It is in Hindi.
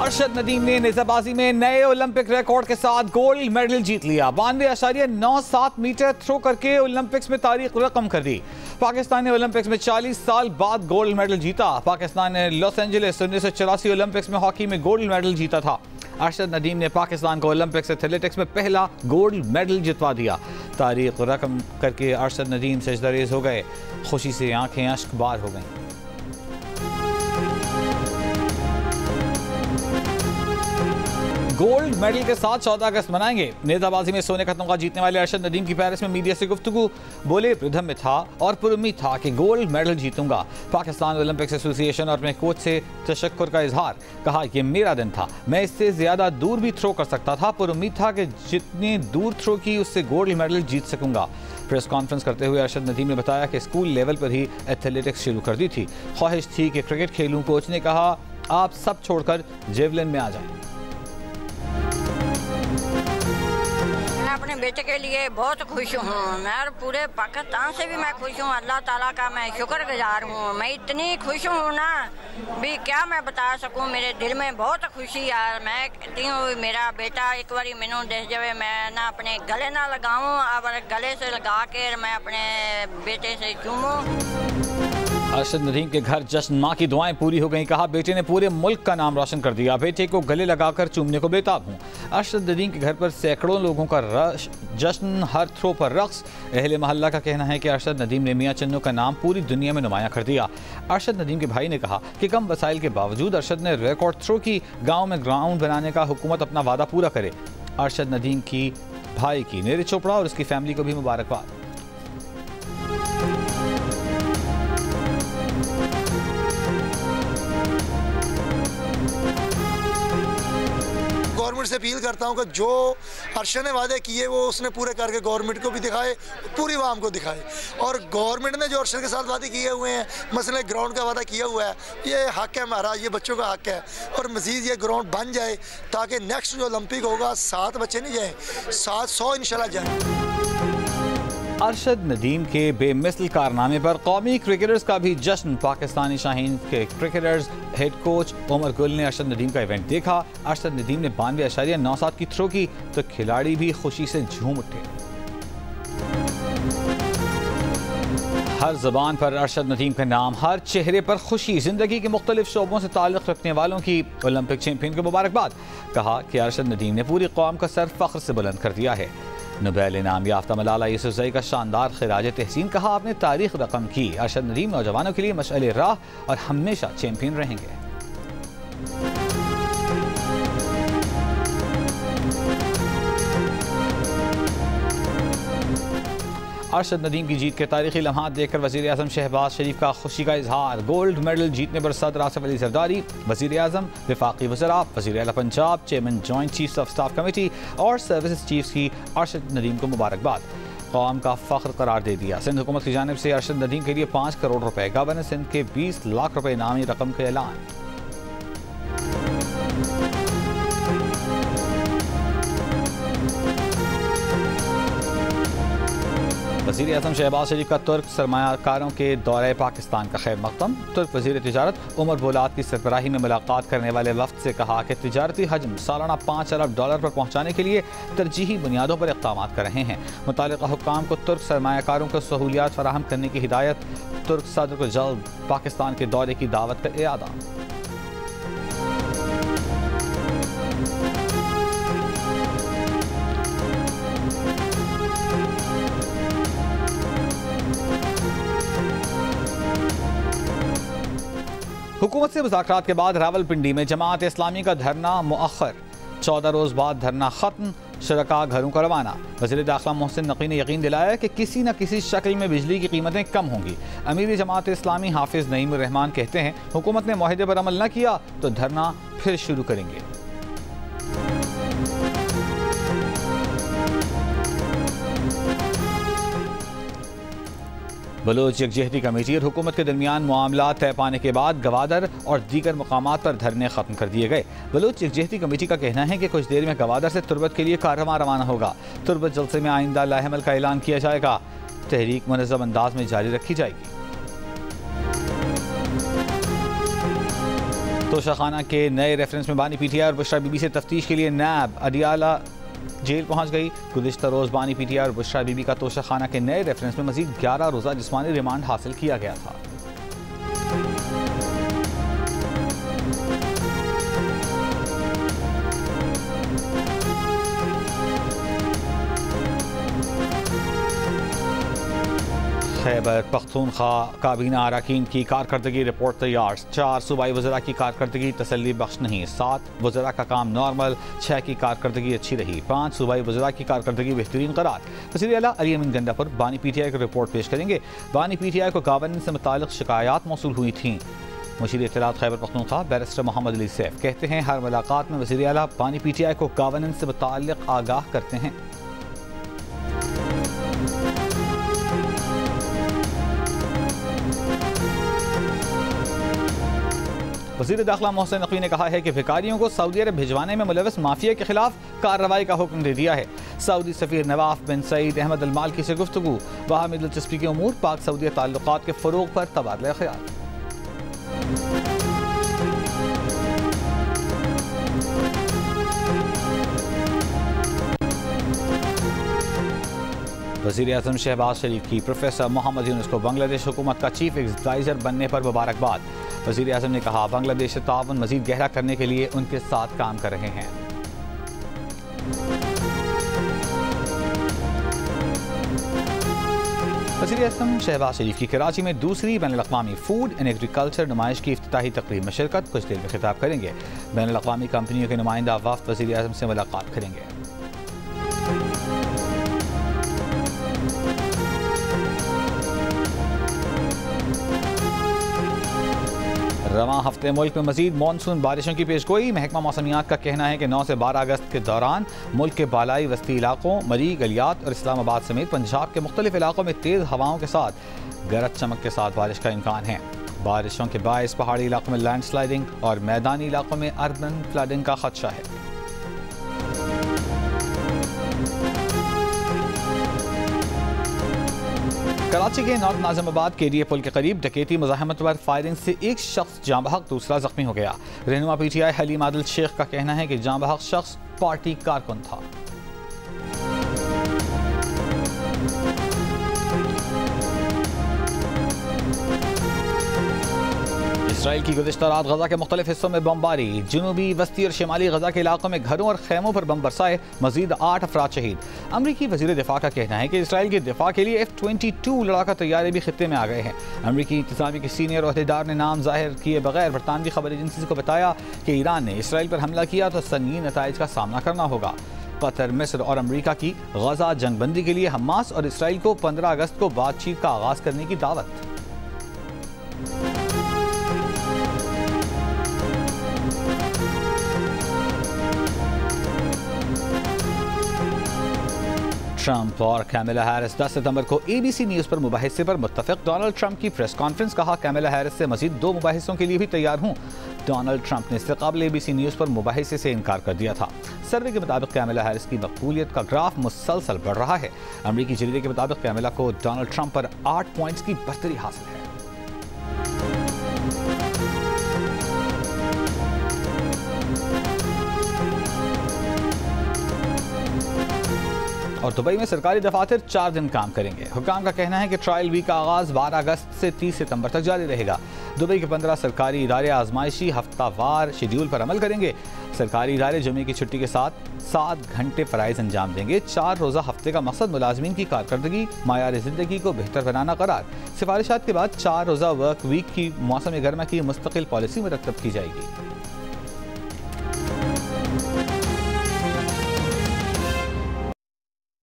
अरशद नदीम ने नेजाबाजी में नए ओलंपिक रिकॉर्ड के साथ गोल्ड मेडल जीत लिया। 92.97 मीटर थ्रो करके ओलंपिक्स में तारीख रकम कर दी। पाकिस्तान ने ओलंपिक्स में 40 साल बाद गोल्ड मेडल जीता। पाकिस्तान ने लॉस एंजलिस 1984 ओलंपिक्स में हॉकी में गोल्ड मेडल जीता था। अरशद नदीम ने पाकिस्तान को ओलंपिक्स एथलेटिक्स में पहला गोल्ड मेडल जितवा दिया। तारीख रकम करके अरशद नदीम सजदरेज हो गए। खुशी से आंखें अश्कबार हो गईं। गोल्ड मेडल के साथ 14 अगस्त मनाएंगे। नेजाबाजी में सोने का तमगा जीतने वाले अरशद नदीम की पेरिस में मीडिया से गुफ्तगू। बोले, प्रथम में था और पुरुम्मीद था कि गोल्ड मेडल जीतूंगा। पाकिस्तान ओलंपिक्स एसोसिएशन और अपने कोच से तशक्कुर का इजहार। कहा, यह मेरा दिन था, मैं इससे ज्यादा दूर भी थ्रो कर सकता था। पुरुम्मीद था कि जितनी दूर थ्रो की उससे गोल्ड मेडल जीत सकूंगा। प्रेस कॉन्फ्रेंस करते हुए अरशद नदीम ने बताया कि स्कूल लेवल पर ही एथलेटिक्स शुरू कर दी थी। ख्वाहिश थी कि क्रिकेट खेलूं। कोच ने कहा, आप सब छोड़कर जेवलिन में आ जाएं। अपने बेटे के लिए बहुत खुश हूँ मैं, और पूरे पाकिस्तान से भी मैं खुश हूँ। अल्लाह ताला का मैं शुक्रगुजार हूँ। मैं इतनी खुश हूँ ना, भी क्या मैं बता सकूँ। मेरे दिल में बहुत खुशी यार। मैं कहती हूँ मेरा बेटा एक बारी मैनू देख जाए, मैं ना अपने गले ना लगाऊँ, और गले से लगा के मैं अपने बेटे से चूमूँ। अरशद नदीम के घर जश्न, माँ की दुआएं पूरी हो गईं। कहा, बेटे ने पूरे मुल्क का नाम रोशन कर दिया। बेटे को गले लगाकर चूमने को बेताब हूँ। अरशद नदीम के घर पर सैकड़ों लोगों का जश्न, हर थ्रो पर रक्स। अहले मोहल्ला का कहना है कि अरशद नदीम ने मियाँ चन्नू का नाम पूरी दुनिया में नुमायां कर दिया। अरशद नदीम के भाई ने कहा कि कम वसाइल के बावजूद अरशद ने रिकॉर्ड थ्रो की। गाँव में ग्राउंड बनाने का हुकूमत अपना वादा पूरा करे। अरशद नदीम की भाई की नीरज चोपड़ा और उसकी फैमिली को भी मुबारकबाद। गवर्नमेंट से अपील करता हूं कि जो अरशद ने वादे किए वो उसने पूरे करके गवर्नमेंट को भी दिखाए, पूरी आवाम को दिखाए। और गवर्नमेंट ने जो अरशद के साथ वादे किए हुए हैं, मसलन ग्राउंड का वादा किया हुआ है, ये हक है हमारा, ये बच्चों का हक है। और मज़ीद ये ग्राउंड बन जाए ताकि नेक्स्ट जो ओलंपिक होगा 7 बच्चे नहीं जाएँ, 700 इंशाल्लाह जाएँ। अरशद नदीम के बेमिसल कारनामे पर कौमी क्रिकेटर्स का भी जश्न। पाकिस्तानी शाहीन के cricketers head coach Umar Gul ने अरशद नदीम का इवेंट देखा। अरशद नदीम ने 92.97 की थ्रो की तो खिलाड़ी भी खुशी से झूम उठे। हर ज़बान पर अरशद नदीम का नाम, हर चेहरे पर खुशी। जिंदगी के मुख्तलिफ शोबों से ताल्लुक़ रखने वालों की ओलंपिक चैंपियन को मुबारकबाद। कहा कि अरशद नदीम ने पूरी कौम का सर फख्र से बुलंद कर दिया है। नोबेल इनाम याफ्ता मलाला यूसुफजई का शानदार खिराज तहसीन। कहा, आपने तारीख रकम की। अरशद नदीम नौजवानों के लिए मशअले राह और हमेशा चैंपियन रहेंगे। अरशद नदीम की जीत के तारीखी लम्हात देखकर वज़ीर आज़म शहबाज शरीफ का खुशी का इजहार। गोल्ड मेडल जीतने पर सदर आसिफ अली जरदारी, वज़ीर आज़म, वफाकी वज़रा, वज़ीर आला Punjab, chairman joint chiefs of staff committee और सर्विसेज चीफ्स की अरशद नदीम को मुबारकबाद। कौम का फ़ख्र करार दे दिया। सिंध हुकूमत की जानिब से अरशद नदीम के लिए 5 करोड़ रुपए, गवर्नर सिंध के 20 लाख रुपए इनामी रकम का ऐलान। वज़ीर आज़म शहबाज शरीफ का तुर्क सरमायाकारों के दौरे पाकिस्तान का खैर मकदम। तुर्क वज़ीर तिजारत उमर बोलात की सरबराही में मुलाकात करने वाले वफ़द से कहा कि तिजारती हजम सालाना $5 अरब पर पहुँचाने के लिए तरजीही बुनियादों पर इक़दाम कर रहे हैं। मुतालिका हुक्काम को तुर्क सरमायाकारों को सहूलियात फराहम करने की हिदायत। तुर्क सदर को जल्द पाकिस्तान के दौरे की दावत का इरादा। हुकूमत से मुज़ाकरात के बाद रावलपिंडी में जमात इस्लामी का धरना मुअख्खर। 14 रोज़ बाद धरना ख़त्म, शुरका घरों को रवाना। वज़ीर दाखिला मोहसिन नक़वी ने यकीन दिलाया कि किसी न किसी शक्ल में बिजली की कीमतें कम होंगी। अमीर जमात इस्लामी हाफिज़ नईमुर रहमान कहते हैं, हुकूमत ने मुआहदे पर अमल न किया तो धरना फिर शुरू करेंगे। बलोच यकजहती कमेटी और हुकूमत के दरमियान मामला तय पाने के बाद गवादर और दीगर मकामात पर धरने खत्म कर दिए गए। बलोच यकजहती कमेटी का कहना है कि कुछ देर में गवादर से तुरबत के लिए कारवां रवाना होगा। तुरबत जलसे में आइंदा लाहेमल का ऐलान किया जाएगा। तहरीक मुनज़्ज़म अंदाज में जारी रखी जाएगी। तोशाखाना के नए रेफरेंस में बानी पीटीआई और बुशरा बीबी से तफ्तीश के लिए नैब अडियाला जेल पहुंच गई। गुज़िश्ता रोज बानी पीटीआई और बुशरा बीबी का तोशाखाना के नए रेफरेंस में मजीद 11 रोज़ा जिस्मानी रिमांड हासिल किया गया था। खैबर पख्तूनख्वा काबीना अरकान की कारकर्दगी रिपोर्ट तैयार। 4 सूबाई वज़रा की कारकर्दगी तसल्ली बख्श नहीं। 7 वज़रा का काम नॉर्मल, 6 की कारकर्दगी अच्छी रही। 5 सूबाई वज़रा की कारकर्दगी बेहतरीन करार। वज़ीर आला अली अमीन गंडापुर बानी पीटीआई को रिपोर्ट पेश करेंगे। बानी पीटीआई को गवर्नेंस से मुताल्लिक़ शिकायत मौसूल हुई थीं। मुशीर इत्तलात खैबर पख्तूनख्वा बैरिस्टर मोहम्मद अली सैफ कहते हैं हर मुलाकात में वज़ीर आला बानी पीटीआई को गवर्नेंस से मुताल्लिक़ आगाह करते हैं। वज़ीर दाखिला मोहसिन नकवी ने कहा है कि भिखारियों को सऊदी अरब भिजवाने में मुलव्वस माफिया के खिलाफ कार्रवाई का हुक्म दे दिया है। सऊदी सफ़ीर नवाफ बिन सईद अहमद अल मालकी से गुफ्तगू। बाहमी दिलचस्पी के उमूर पाक सऊदी ताल्लुकात के फ़रोग़ पर तबादला ख़याल। वज़ीर आज़म शहबाज शरीफ की प्रोफेसर मोहम्मद यूनुस को बांग्लादेश हुकूमत का चीफ एडवाइज़र बनने पर मुबारकबाद। वज़ीर आज़म ने कहा बांग्लादेश से ताउन मज़ीद गहरा करने के लिए उनके साथ काम कर रहे हैं। वज़ीर आज़म शहबाज शरीफ की कराची में दूसरी बैनुल-अक़वामी फूड एंड एग्रीकल्चर नुमाइश की इफ्तिताही तकरीब में शिरकत। कुछ देर में खिताब करेंगे। बैनुल-अक़वामी कंपनियों के नुमाइंदा वफ़द वज़ीर आज़म से मुलाकात करेंगे। रवां हफ्ते मुल्क में मजीद मानसून बारिशों की पेशगोई। महकमा मौसमियात का कहना है कि 9 से 12 अगस्त के दौरान मुल्क के बालाई वस्ती इलाकों मरी, गलियात और इस्लामाबाद समेत पंजाब के मुख्तलिफ इलाकों में तेज़ हवाओं के साथ गरज चमक के साथ बारिश का इम्कान है। बारिशों के बायस पहाड़ी इलाकों में लैंड स्लाइडिंग और मैदानी इलाकों में अर्बन फ्लडिंग का खदशा है। कराची के नॉर्थ नाज़िमाबाद केडीए पुल के करीब डकैती मुज़ाहमत पर फायरिंग से एक शख्स जाँ बहक, दूसरा जख्मी हो गया। रहनुमा पीटीआई हलीम आदिल शेख का कहना है कि जाँ बहक शख्स पार्टी कारकुन था। इसराइल की गुज़िश्ता रात गजा के मुख्तलिफ हिस्सों में बमबारी। जनूबी, वस्ती और शिमाली गजा के इलाकों में घरों और खैमों पर बम बरसाए, मजीद 8 अफराद शहीद। अमरीकी वज़ीर दिफा का कहना है कि इसराइल के दिफा के लिए F-22 लड़ाका तैयारे भी खित्ते में आ गए हैं। अमरीकी इंतज़ामी के सीनियर ओहदेदार ने नाम जाहिर किए बगैर बरतानवी खबर एजेंसी को बताया कि ईरान ने इसराइल पर हमला किया तो संगीन नताइज का सामना करना होगा। कतर, मिस्र और अमरीका की गजा जंगबंदी के लिए हमास और इसराइल को 15 अगस्त को बातचीत का आगाज़ करने की दावत। ट्रंप और कैमिला हैरिस 10 सितंबर को ABC न्यूज़ पर मुबाहिसे पर मुत्तफ़िक़। डोनाल्ड ट्रंप की प्रेस कॉन्फ्रेंस। कहा कैमिला हैरिस से मजीद 2 मुबाहिसों के लिए भी तैयार हूँ। डोनाल्ड ट्रंप ने इससे कबल ABC न्यूज़ पर मुबाहिसे से इनकार कर दिया था। सर्वे के मुताबिक कैमिला हैरिस की मकबूलियत का ग्राफ मुसलसल बढ़ रहा है। अमरीकी जरीदे के मुताबिक कैमिला को डोनाल्ड ट्रंप पर 8 पॉइंट्स की बढ़तरी हासिल है। और दुबई में सरकारी दफातर 4 दिन काम करेंगे। हुकाम का कहना है कि ट्रायल वीक का आगाज़ 12 अगस्त से 30 सितंबर तक जारी रहेगा। दुबई के 15 सरकारी इदारे आजमाइशी हफ्तावार शेड्यूल पर अमल करेंगे। सरकारी इदारे जुमे की छुट्टी के साथ 7 घंटे फ़राइज़ अंजाम देंगे। 4 रोज़ा हफ्ते का मकसद मुलाजमीन की कारकर्दगी, मायार ज़िंदगी को बेहतर बनाना करार। सिफारिशात के बाद 4 रोज़ा वर्क वीक की मौसम गर्मा की मुस्तकिल पॉलिसी मुरतब की जाएगी।